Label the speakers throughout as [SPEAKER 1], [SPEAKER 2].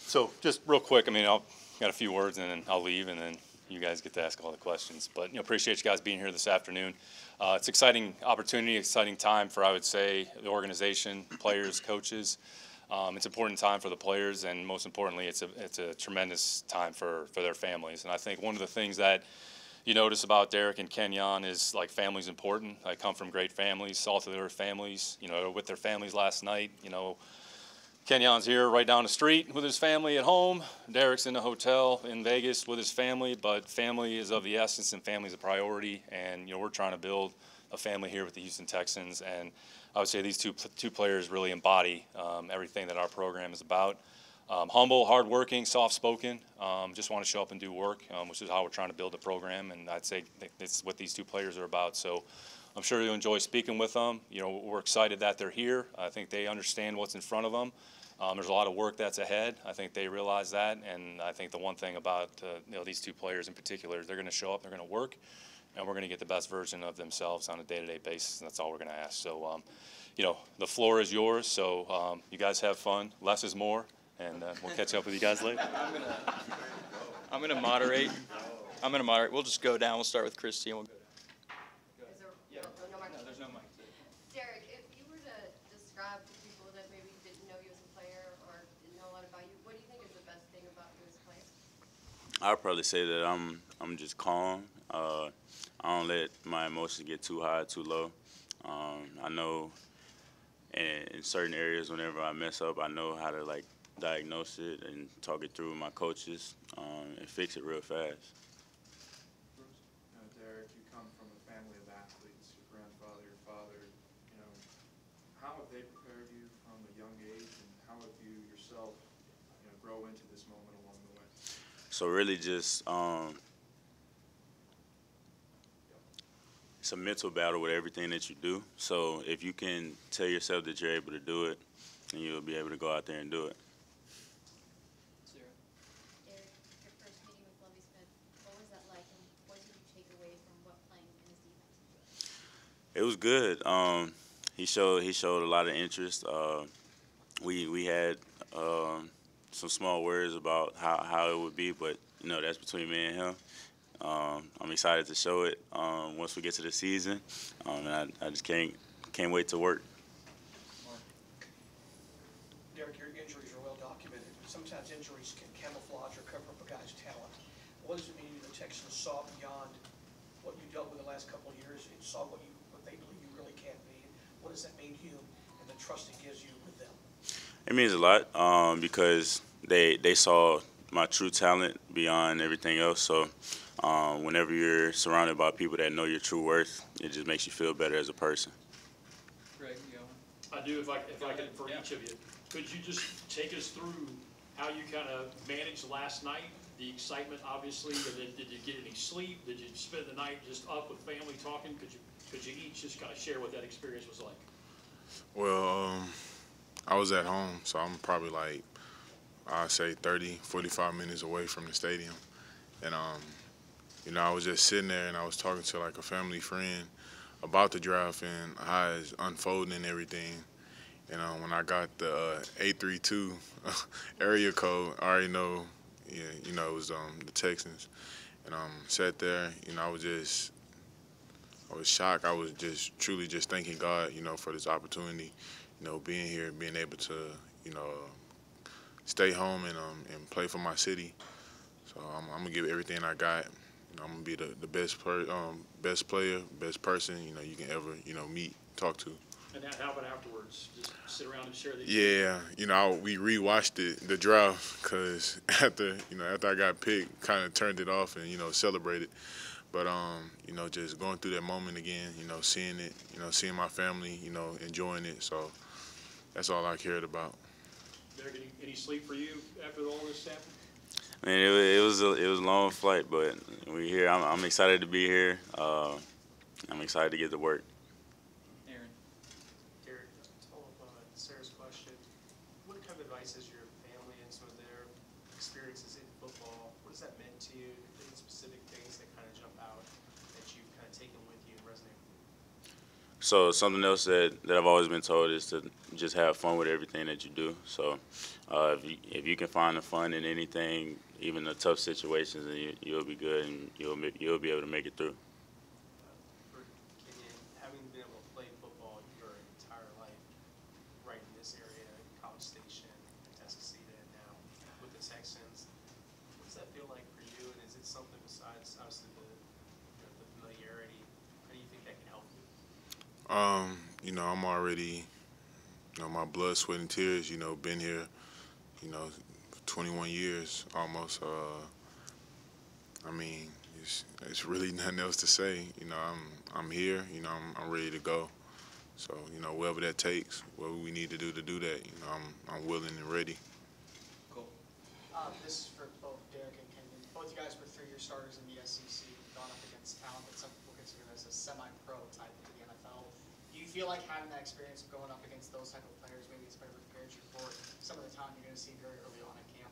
[SPEAKER 1] So just real quick, I mean, I'll got a few words and then I'll leave, and then you guys get to ask all the questions. But appreciate you guys being here this afternoon. It's exciting opportunity, exciting time for, I would say, the organization, players, coaches. It's an important time for the players, and most importantly, it's a tremendous time for their families. And I think one of the things that you notice about Derek and Kenyon is, like, family's important. I come from great families, salt-of-the-earth families. With their families last night. Kenyon's here right down the street with his family at home. Derek's in a hotel in Vegas with his family, but family is of the essence, and family is a priority. And we're trying to build a family here with the Houston Texans, and I would say these two players really embody everything that our program is about. Humble, hardworking, soft-spoken, just want to show up and do work, which is how we're trying to build the program, and I'd say that's what these two players are about. So I'm sure you'll enjoy speaking with them. We're excited that they're here. I think they understand what's in front of them. There's a lot of work that's ahead. I think they realize that, and I think the one thing about these two players in particular is they're going to show up, they're going to work, and we're going to get the best version of themselves on a day-to-day basis, and that's all we're going to ask. So, the floor is yours, so you guys have fun. Less is more, and we'll catch up with you guys later.
[SPEAKER 2] I'm going to moderate. We'll just go down. We'll start with Christy, and we'll go down.
[SPEAKER 3] No, there's no mic. Derek, if you were to describe to people that maybe didn't know you as a player or didn't know a lot about you, what do you think is the best thing about you as a player?
[SPEAKER 4] I'd probably say that I'm just calm. I don't let my emotions get too high, too low. I know in certain areas, whenever I mess up, I know how to diagnose it and talk it through with my coaches and fix it real fast.
[SPEAKER 5] Derek, you come from a family of athletes. Your grandfather, your father. How have they prepared you from a young age, and how have you yourself, grow into this moment along the way?
[SPEAKER 4] So really, just it's a mental battle with everything that you do. So if you can tell yourself that you're able to do it, then you'll be able to go out there and do it.
[SPEAKER 3] Derek, your first meeting with Lovie Smith, what was that like, and what did you take away from what playing in his defense?
[SPEAKER 4] It was good. He showed a lot of interest. We had some small words about how it would be, but that's between me and him. I'm excited to show it once we get to the season, and I just can't wait to work.
[SPEAKER 6] Derek, your injuries are well documented. Sometimes injuries can camouflage or cover up a guy's talent. What does it mean the Texans saw beyond what you dealt with the last couple of years and saw what they believe you really can be? What does that mean to you and the trust it gives you with them?
[SPEAKER 4] It means a lot because they saw my true talent beyond everything else. So whenever you're surrounded by people that know your true worth, it just makes you feel better as a person.
[SPEAKER 2] Greg, you go.
[SPEAKER 7] I do, if I can, for each of you. Could you just take us through how you kind of managed last night, the excitement, obviously, and then did you get any sleep? Did you spend the night just up with family talking? Could you each just kind of share what that experience was like?
[SPEAKER 8] Well, I was at home, so I'm probably I'd say 30, 45 minutes away from the stadium. And, I was just sitting there and I was talking to a family friend about the draft and how it's unfolding and everything. When I got the 832 area code, I already know, it was the Texans. And sat there, I was shocked. I was just truly just thanking God, for this opportunity, being here, being able to, stay home and play for my city. So I'm gonna give everything I got. I'm gonna be the best player, best person, you can ever, meet, talk to.
[SPEAKER 7] And how about afterwards? Just sit around and share these?
[SPEAKER 8] Yeah, we rewatched the draft because after I got picked, kind of turned it off and celebrated. But just going through that moment again, seeing it, seeing my family, enjoying it. So that's all I cared about.
[SPEAKER 7] Derek, any sleep for you after all this happened?
[SPEAKER 4] I mean, it was a long flight, but we're here. I'm excited to be here. I'm excited to get to work.
[SPEAKER 2] Aaron.
[SPEAKER 9] Derek, to follow up on Sarah's question, what kind of advice has your family and some of their experiences in football, what has that meant to you? Any specific things that kind of jump out that you've kind of taken with you and resonate with you?
[SPEAKER 4] So something else that I've always been told is to just have fun with everything that you do. So if you can find the fun in anything, even the tough situations, then you'll be good and you'll be able to make it through.
[SPEAKER 9] For Kenyon, having been able to play football your entire life, right in this area, College Station, Tuscaloosa, and now with the Texans, what does that feel like for you? And is it something besides obviously the familiarity? How do you think that can help you?
[SPEAKER 8] You know, I'm already, you know, my blood, sweat, and tears, you know, been here, you know, 21 years almost. I mean, it's really nothing else to say. You know, I'm here. You know, I'm ready to go. So, you know, whatever that takes, what we need to do that, you know, I'm willing and ready.
[SPEAKER 10] Cool. This is for both Derek and Kenyon. Both you guys were three-year starters in the SEC, gone up against talent that some people consider as a semi-pro type to the NFL. Do you feel like having that experience of going up against those type of players maybe it's better prepared you for some of the talent you're going to see very early on at camp?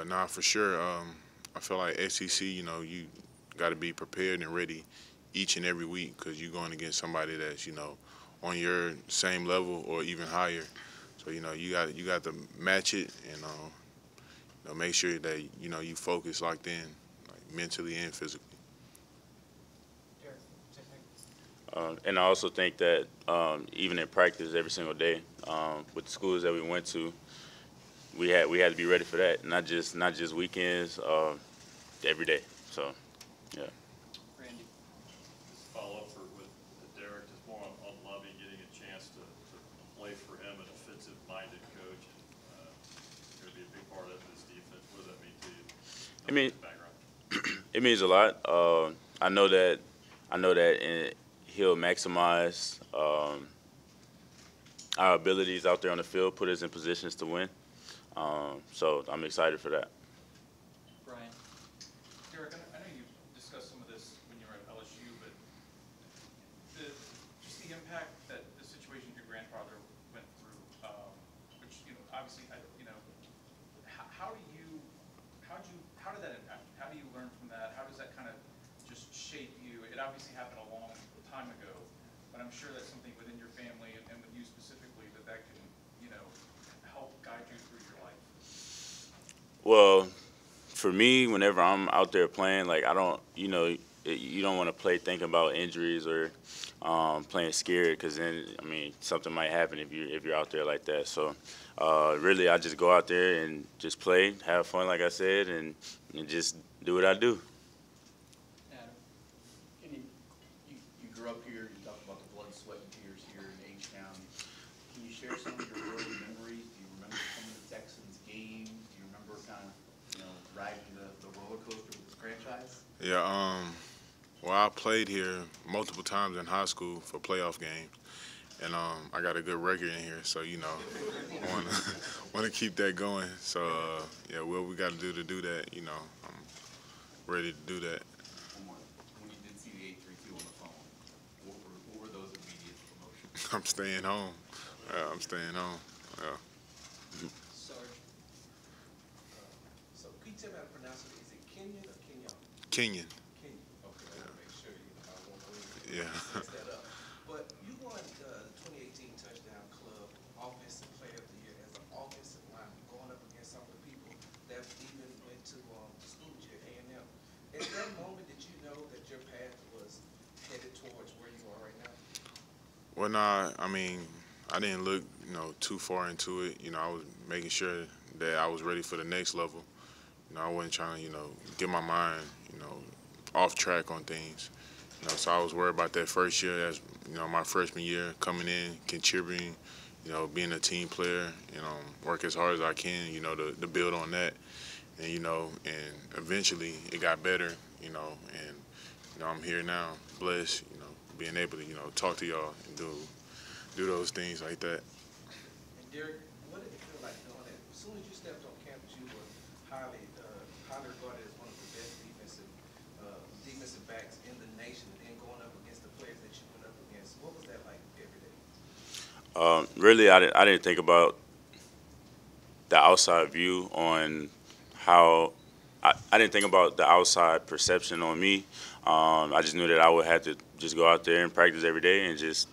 [SPEAKER 8] Nah, for sure. I feel like SEC, you know, you got to be prepared and ready each and every week because you're going against somebody that's, you know, on your same level or even higher. So, you know, you got to match it and you know, make sure that, you know, you focus locked in, like mentally and physically.
[SPEAKER 10] Derek, same thing.
[SPEAKER 4] And I also think that even in practice every single day, with the schools that we went to, we had to be ready for that. Not just weekends, every day. So, yeah.
[SPEAKER 10] Randy.
[SPEAKER 11] Just follow up with Derek, just more on Lovey getting a chance to play for him, an offensive-minded coach, and going to be a big part of this defense. What does that mean to you?
[SPEAKER 4] It means a lot. I know that he'll maximize our abilities out there on the field, put us in positions to win. So I'm excited for that.
[SPEAKER 12] Brian. Derek, I know you discussed some of this when you were at LSU, but just the impact that the situation your grandfather went through, which, you know, obviously, you know, how did that impact you? How do you learn from that? How does that kind of just shape you? It obviously happened a long time ago, but I'm sure that's something within your family and with you specifically that can, you know, help guide you through your life.
[SPEAKER 4] Well, for me, whenever I'm out there playing, like I don't, you know, you don't want to play thinking about injuries or playing scared because then, I mean, something might happen if you're out there like that. So really, I just go out there and just play, have fun, like I said, and just do what I do.
[SPEAKER 10] Adam.
[SPEAKER 13] You grew up here. You talked about the blood, sweat, and tears here in H-Town. Can you share some of your early memories? Do you remember some of the Texans games? Do you remember kind of, you know, riding the roller coaster with this franchise?
[SPEAKER 8] Yeah. Well, I played here multiple times in high school for playoff games, and I got a good record in here. So, you know, I want to keep that going. So, yeah, what we got to do that, you know, I'm ready to do that.
[SPEAKER 13] When you did see the 832 on the phone, what were those immediate emotions?
[SPEAKER 8] I'm staying home. I'm staying home. Yeah.
[SPEAKER 10] Sarge.
[SPEAKER 14] So, can you tell me how to pronounce it? Is it Kenyon or Kenyon?
[SPEAKER 8] Kenyon.
[SPEAKER 14] Kenyon. Okay, I want to make sure I won't
[SPEAKER 8] Yeah.
[SPEAKER 14] mess that up. But you won the 2018 Touchdown Club Offensive Player of the Year as an offensive lineman, going up against some of the people that even went to school with you at A&M. At that moment, did you know that your path was headed towards where you are right now?
[SPEAKER 8] Well, nah, I mean, I didn't look, you know, too far into it. You know, I was making sure that I was ready for the next level. You know, I wasn't trying to, you know, get my mind, you know, off track on things. You know, so I was worried about that first year, as you know, my freshman year, coming in, contributing, you know, being a team player, you know, work as hard as I can, you know, to build on that. And, you know, and eventually it got better, you know, and, you know, I'm here now, blessed, you know, being able to, you know, talk to y'all and do those things like that.
[SPEAKER 14] And Derek, what did it feel like doing that? As soon as you stepped on campus, you were highly regarded as one of the best defensive backs in the nation, and then going up against the players that you went up against. What was that like every day?
[SPEAKER 4] Really, I didn't think about the outside view on how I didn't think about the outside perception on me. I just knew that I would have to just go out there and practice every day and just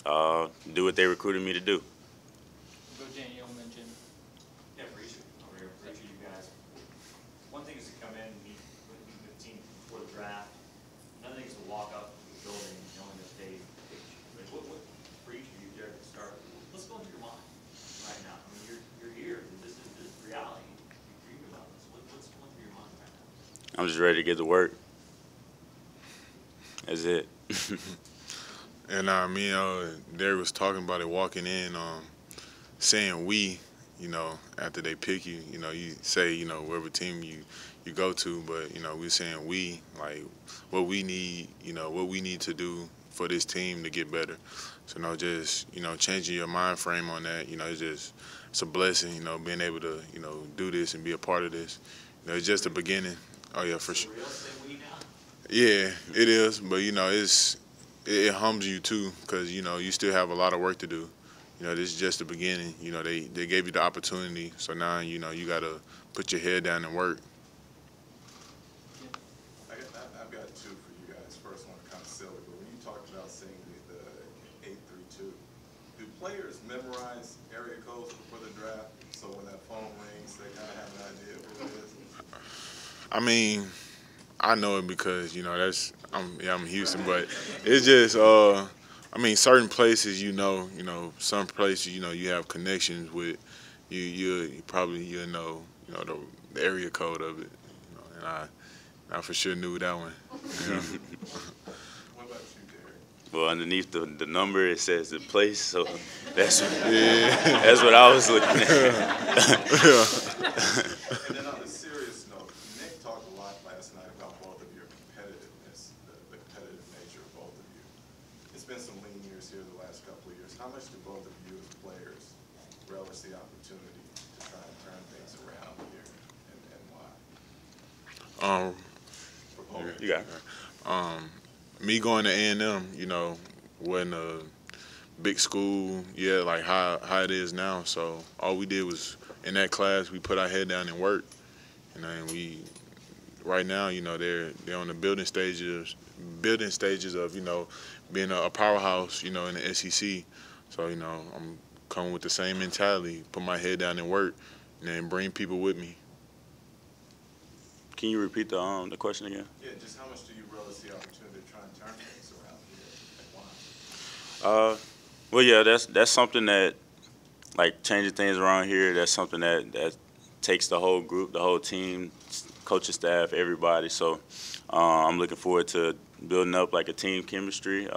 [SPEAKER 4] do what they recruited me to do.
[SPEAKER 2] Go Daniel and then Jim.
[SPEAKER 15] Yeah, for each of you guys. One thing is to come in and meet with the team before the draft. Another thing is to walk up to the building knowing that they like, what for each of you, Derek, to start, what's going through your mind right now? I mean, you're here. This is reality. You dream about this. What's going through your mind right now?
[SPEAKER 4] I'm just ready to get to work. That's it.
[SPEAKER 8] And me and Derek was talking about it walking in, saying we, after they pick you, you say, wherever team you go to, but, we're saying we, like, what we need, what we need to do for this team to get better. So, just, changing your mind frame on that, it's a blessing, being able to, do this and be a part of this. It's just the beginning. Oh, yeah, for sure. Yeah, it is, but, it humbles you too, because you still have a lot of work to do. This is just the beginning. They gave you the opportunity, so now you got to put your head down and work.
[SPEAKER 16] I've got two for you guys. First one kind of silly, but when you talked about saying the 832, do players memorize area codes before the draft, so when that phone rings, they kind of have an idea of who it is?
[SPEAKER 8] I mean, I know it because I'm Houston, but it's just certain places some places you have connections with, you probably know the area code of it, and I for sure knew that one.
[SPEAKER 16] What about you, Derek?
[SPEAKER 4] Well, underneath the number it says the place, so that's what I was looking at.
[SPEAKER 16] And then on a serious note, Nick talked a lot last night about both of your competitiveness, the competitive nature of both of you. It's been some lean years here the last couple of years. How much do both of you as players relish the opportunity to try and turn things around here, and why?
[SPEAKER 4] You got it.
[SPEAKER 8] Me going to A&M, wasn't a big school yet, like how it is now. So all we did was in that class we put our head down and work. And we right now, they're on the building stages of being a powerhouse, in the SEC. So I'm coming with the same mentality, put my head down and work, and then bring people with me.
[SPEAKER 4] Can you repeat the question again?
[SPEAKER 16] Yeah, just how much do you relish the opportunity to try and turn things around here, and why?
[SPEAKER 4] Well, yeah, that's something that, like, changing things around here, that's something that takes the whole group, the whole team, coaching staff, everybody. So I'm looking forward to building up like a team chemistry,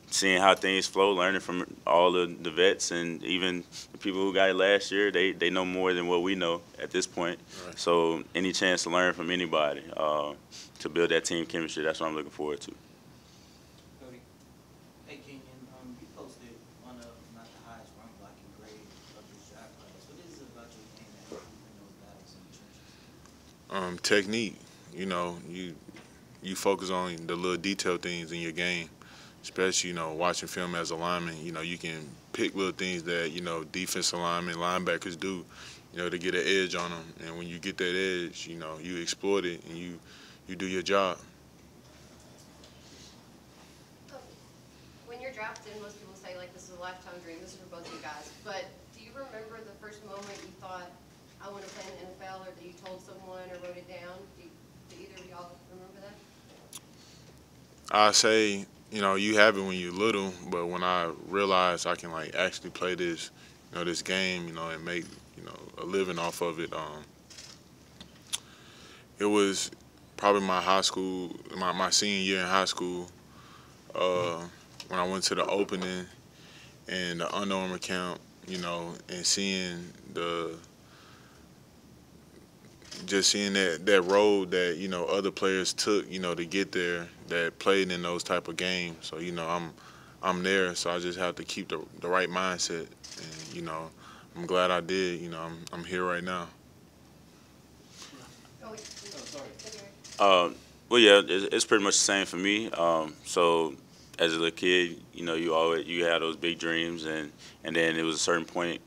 [SPEAKER 4] seeing how things flow, learning from all the vets, and even the people who got it last year. They know more than what we know at this point. Right. So any chance to learn from anybody to build that team chemistry, that's what I'm looking forward to.
[SPEAKER 13] Hey, Kenyon, you posted one of, not the highest run blocking grade of this draft class. What is it about your game that you win those battles in the trenches?
[SPEAKER 8] Technique. You focus on the little detail things in your game, especially, watching film as a lineman. You can pick little things that, defensive linemen, linebackers do, to get an edge on them. And when you get that edge, you exploit it and you do your job.
[SPEAKER 3] When you're drafted, most people say, like, this is a lifetime dream. This is for both you guys. But do you remember the first moment you thought, I want to play in the NFL, or that you told someone or wrote it down? Do either of y'all remember that?
[SPEAKER 8] I say, you have it when you're little, but when I realized I can, like, actually play this, this game, and make, a living off of it, it was probably my high school, my senior year in high school, when I went to the opening and the Under Armour camp, and seeing that road that, other players took, to get there, that played in those type of games. So, I'm there, so I just have to keep the right mindset. And, I'm glad I did. I'm here right now.
[SPEAKER 4] Well, yeah, it's pretty much the same for me. So as a little kid, you had those big dreams, and then it was a certain point,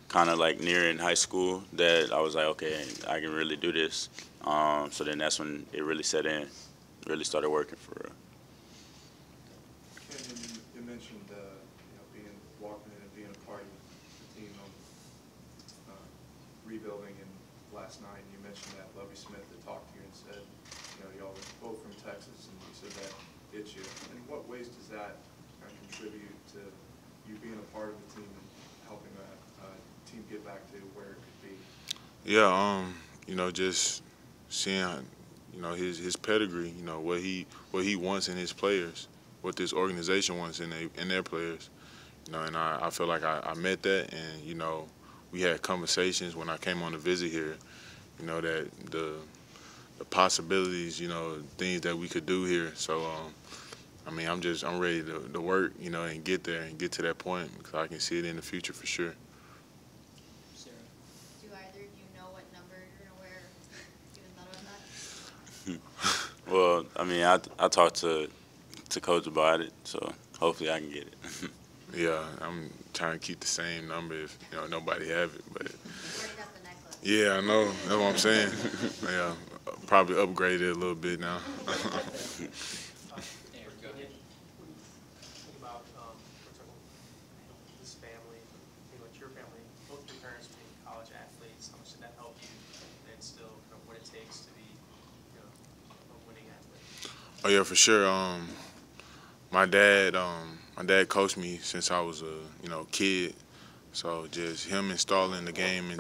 [SPEAKER 4] kind of like near in high school, that I was like, okay, I can really do this. So then that's when it really set in, really started working for real.
[SPEAKER 5] Kenyon, you mentioned, walking in and being a part of the team rebuilding and last night. You mentioned that Lovie Smith had talked to you and said, y'all were both from Texas, and you said that hit you. In what ways does that kind of contribute to you being a part of the team and helping a team get back to where it could be?
[SPEAKER 8] Yeah, just seeing, his pedigree, what he wants in his players, what this organization wants in their players, and I feel like I met that, and we had conversations when I came on the visit here, that the possibilities, things that we could do here. So, I'm ready to work, and get there and get to that point because I can see it in the future for sure.
[SPEAKER 10] Sarah.
[SPEAKER 3] Do either of you know what number you're gonna wear? Even thought of that?
[SPEAKER 4] Well, I talked to Coach about it, so hopefully I can get it.
[SPEAKER 8] Yeah, I'm trying to keep the same number if nobody have it, but
[SPEAKER 3] You already got the necklace.
[SPEAKER 8] yeah, I know. That's what I'm saying. Yeah, probably upgrade it a little bit now.
[SPEAKER 9] Think about this family, think about your family, both your parents being college athletes. How much did that help you and instill kind of what it takes to be a winning athlete?
[SPEAKER 8] Oh yeah, for sure. My dad coached me since I was a kid, so just him installing the game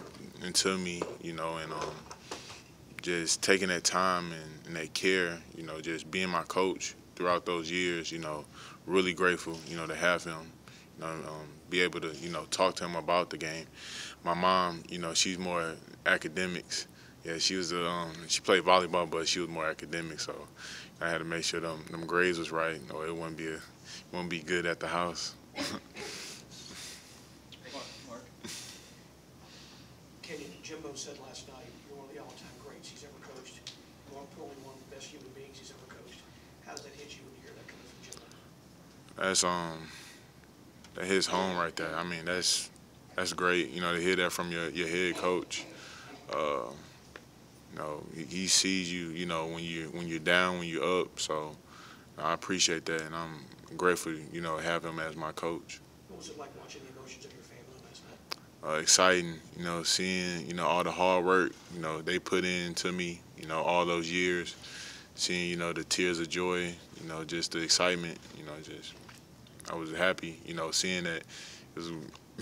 [SPEAKER 8] into me, and just taking that time and that care, just being my coach throughout those years, really grateful, to have him, be able to, talk to him about the game. My mom, she's more academics. Yeah, she was she played volleyball, but she was more academic, so I had to make sure them grades was right, or it wouldn't be good at the house.
[SPEAKER 2] Mark.
[SPEAKER 6] Kenyon, Jimbo said last night, you're one of the all-time greats he's ever coached. More importantly, one of the best human beings he's ever coached. How does that hit you when you hear that coming from Jimbo?
[SPEAKER 8] That hits home right there. That's great, to hear that from your head coach. He sees you, when you're down, when you're up. So I appreciate that, and I'm grateful, to have him as my coach.
[SPEAKER 6] What was it like watching the emotions of your family last night?
[SPEAKER 8] Exciting, seeing, all the hard work, they put into me, all those years, seeing, the tears of joy, just the excitement, I was happy, seeing that.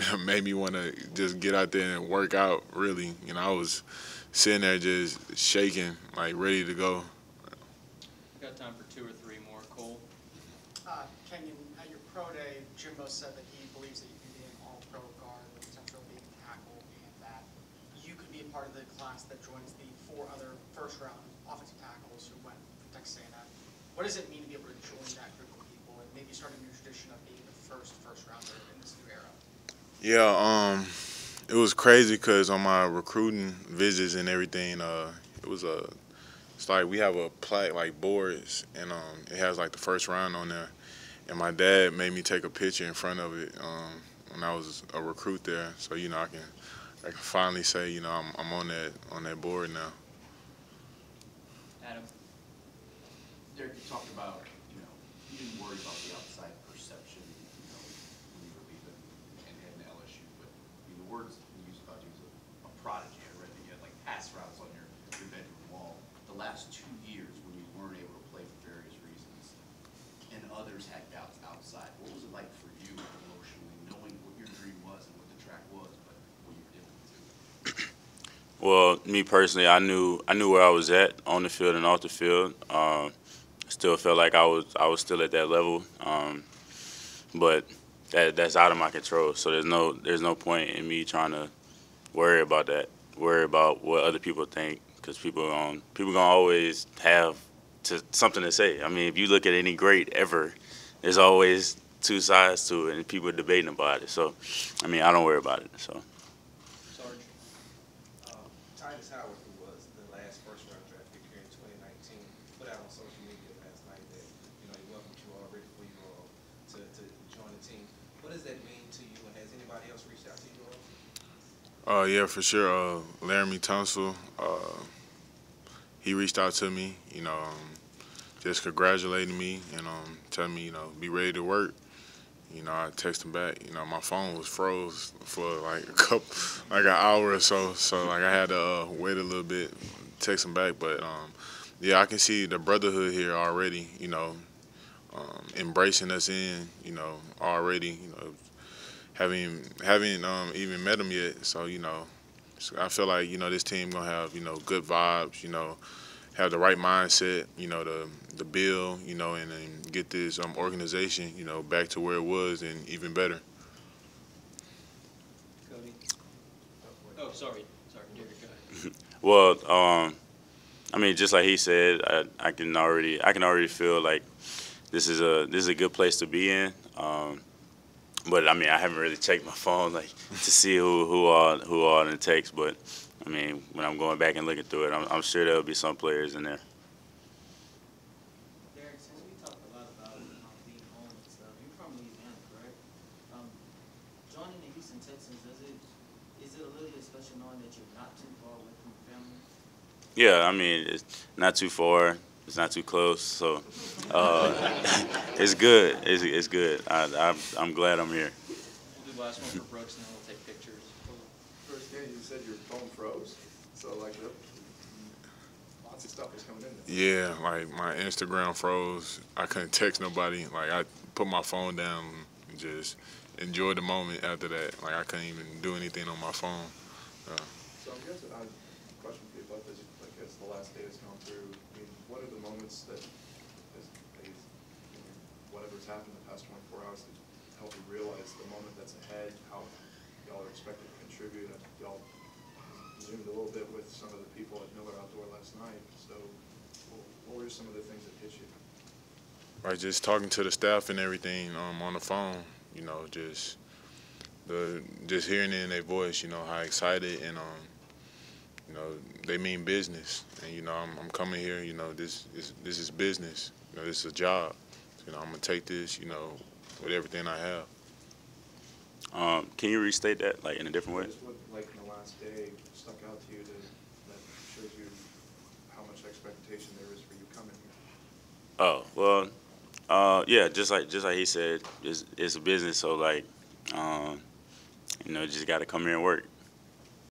[SPEAKER 8] It made me want to just get out there and work out, really. I was sitting there just shaking, like ready to go.
[SPEAKER 2] We've got time for 2 or 3 more. Cole?
[SPEAKER 10] Kenyon, at your pro day, Jimbo said that he believes that you can be an all-pro guard, the potential of being a tackle, and that you could be a part of the class that joins the 4 other first-round offensive tackles who went from Texas A&M. What does it mean to be able to join that group of people and maybe start a new tradition of being the first-rounder in this new era?
[SPEAKER 8] Yeah, it was crazy because on my recruiting visits and everything, it's like we have a plaque like boards, and it has like the first round on there. And my dad made me take a picture in front of it when I was a recruit there, so I can finally say I'm on that board now.
[SPEAKER 2] Adam?
[SPEAKER 13] Derek, you talked about, you didn't worry about the outside perception, when you were leaving and heading to LSU, but the words you used about you was a prodigy. I read that you had like pass routes on your bedroom wall. The last 2 years when you weren't able to play for various reasons and others had doubts outside, what was it like for you emotionally, knowing what your dream was and what the track was, but what you were dealing with too?
[SPEAKER 4] Well, me personally, I knew where I was at on the field and off the field. Still felt like I was still at that level, but that's out of my control. So there's no point in me trying to worry about that. Worry about what other people think, because people gonna always have something to say. If you look at any great ever, there's always 2 sides to it, and people are debating about it. So, I don't worry about it. So.
[SPEAKER 2] Sarge?
[SPEAKER 14] Titus Howard, who was the last first-round draft pick here in 2019, put out on social media last night that he welcomed you all, ready for you all to join the team. What does that mean to you, and has anybody else reached out to you all?
[SPEAKER 8] Yeah, for sure. Laramie Tunsil, he reached out to me, just congratulating me and telling me, be ready to work. I texted him back. My phone was froze for like like an hour or so. So like I had to wait a little bit, text him back. But yeah, I can see the brotherhood here already. Embracing us in. Already. Having even met him yet. So so I feel like this team gonna have good vibes. Have the right mindset. The build. And then get this organization back to where it was and even better.
[SPEAKER 2] Cody. Oh, sorry, Derek, go ahead.
[SPEAKER 4] Well, I mean, just like he said, I can already feel like this is a good place to be in. But I mean, I haven't really checked my phone like to see who all in the text. But I mean, when I'm going back and looking through it, I'm sure there'll be some players in there.
[SPEAKER 17] Derek, since we talked a lot about being home and stuff, you're from Louisiana, correct? Joining the Houston Texans, is it a little bit special knowing that you're not too far away from your family?
[SPEAKER 4] Yeah, I mean, it's not too far. It's not too close, so it's good. It's good. I'm glad I'm here.
[SPEAKER 2] We'll do the last one for Brooks, and then we'll take pictures.
[SPEAKER 5] First game, you said your phone froze, so like lots of stuff was coming in there.
[SPEAKER 8] Yeah, like my Instagram froze. I couldn't text nobody. Like I put my phone down and just enjoyed the moment after that. Like I couldn't even do anything on my phone.
[SPEAKER 5] So I'm guessing, question for you both is, like, as the last day has gone through, I mean, what are the moments that, whatever's happened the past 24 hours, that help you realize the moment that's ahead, how y'all are expected to contribute? Y'all zoomed a little bit with some of the people at Miller Outdoor last night, so what were some of the things that hit you?
[SPEAKER 8] Right, just talking to the staff and everything on the phone, just hearing it in their voice, how excited and they mean business. And I'm coming here, this is business. This is a job. I'm gonna take this, with everything I have.
[SPEAKER 4] Can you restate that like in a different way?
[SPEAKER 5] Just what, like in the last day, stuck out to you that shows you how much expectation there is for you coming here?
[SPEAKER 4] Oh well, yeah, just like he said, it's a business. So like, just got to come here and work.